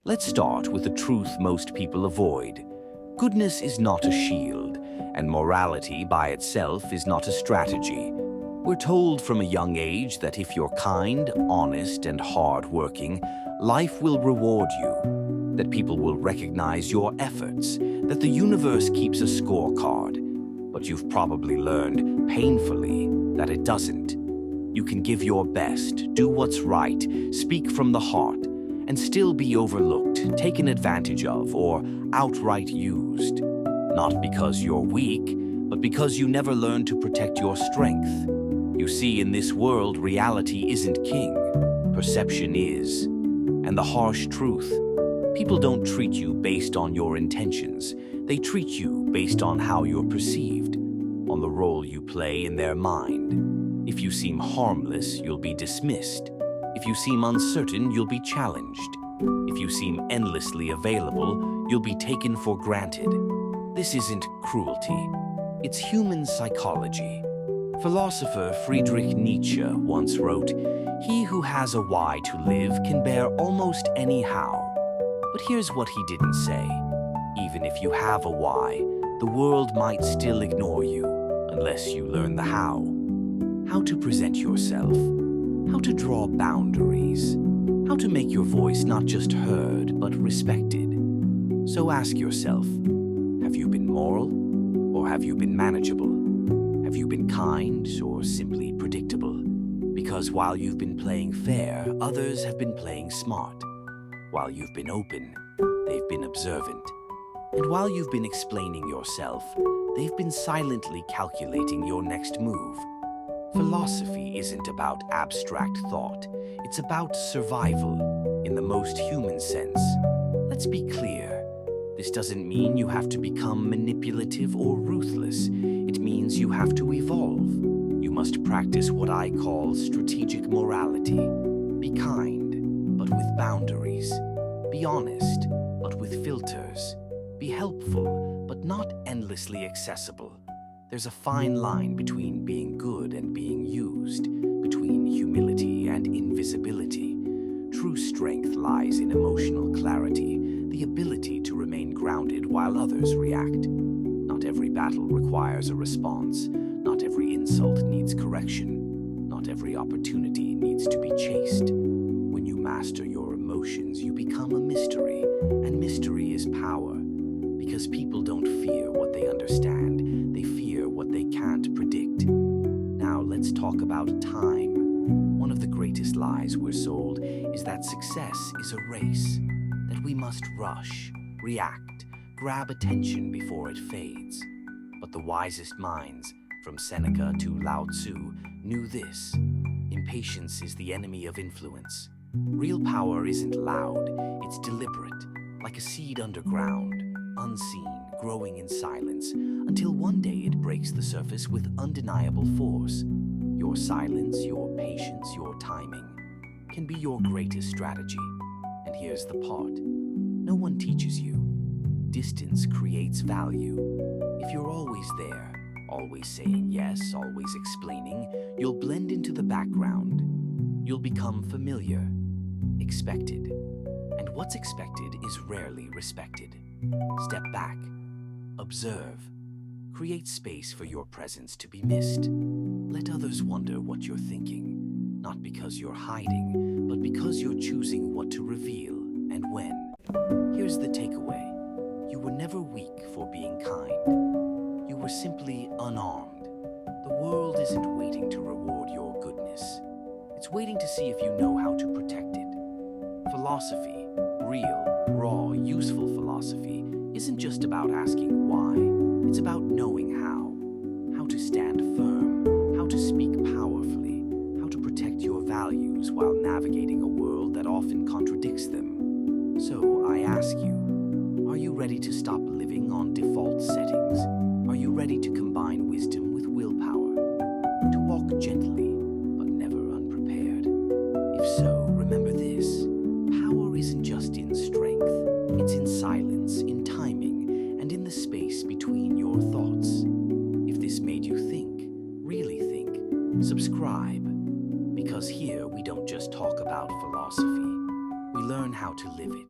Let's start with the truth most people avoid. Goodness is not a shield, and morality by itself is not a strategy. We're told from a young age that if you're kind, honest, and hard-working, life will reward you, that people will recognize your efforts, that the universe keeps a scorecard. But you've probably learned, painfully, that it doesn't. You can give your best, do what's right, speak from the heart, and still be overlooked, taken advantage of, or outright used. Not because you're weak, but because you never learned to protect your strength. You see, in this world, reality isn't king. Perception is. And the harsh truth, people don't treat you based on your intentions. They treat you based on how you're perceived, on the role you play in their mind. If you seem harmless, you'll be dismissed. If you seem uncertain, you'll be challenged. If you seem endlessly available, you'll be taken for granted. This isn't cruelty. It's human psychology. Philosopher Friedrich Nietzsche once wrote, "He who has a why to live can bear almost any how." But here's what he didn't say. Even if you have a why, the world might still ignore you unless you learn the how. How to present yourself, how to draw boundaries, how to make your voice not just heard but respected. So ask yourself, have you been moral or have you been manageable? Have you been kind or simply predictable? Because while you've been playing fair, others have been playing smart. While you've been open, they've been observant. And while you've been explaining yourself, they've been silently calculating your next move. Philosophy isn't about abstract thought. It's about survival, in the most human sense. Let's be clear. This doesn't mean you have to become manipulative or ruthless. It means you have to evolve. You must practice what I call strategic morality. Be kind, but with boundaries. Be honest, but with filters. Be helpful, but not endlessly accessible. There's a fine line between being good and being used, between humility and invisibility. True strength lies in emotional clarity, the ability to remain grounded while others react. Not every battle requires a response. Not every insult needs correction. Not every opportunity needs to be chased. When you master your emotions, you become a mystery, and mystery is power. Because people don't fear what they understand, they fear what they can't predict. Now let's talk about time. One of the greatest lies we're sold is that success is a race, that we must rush, react, grab attention before it fades. But the wisest minds, from Seneca to Lao Tzu, knew this: impatience is the enemy of influence. Real power isn't loud, it's deliberate, like a seed underground, unseen, growing in silence, until one day it breaks the surface with undeniable force. Your silence, your patience, your timing can be your greatest strategy. And here's the part. No one teaches you. Distance creates value. If you're always there, always saying yes, always explaining, you'll blend into the background. You'll become familiar, expected. And what's expected is rarely respected. Step back, observe, create space for your presence to be missed. Let others wonder what you're thinking, not because you're hiding, but because you're choosing what to reveal and when. Here's the takeaway. You were never weak for being kind. You were simply unarmed. The world isn't waiting to reward your goodness. It's waiting to see if you know how to protect it. Philosophy, real, raw, useful philosophy, isn't just about asking why. It's about knowing how to stand firm, how to speak powerfully, how to protect your values while navigating a world that often contradicts them. So I ask you, are you ready to stop living on default settings? Are you ready to combine wisdom with willpower? To walk gently, but never unprepared? If so, remember this. Power isn't just in strength. It's in silence, in timing, and in the space between your thoughts. If this made you think, really think, subscribe. Because here we don't just talk about philosophy. We learn how to live it.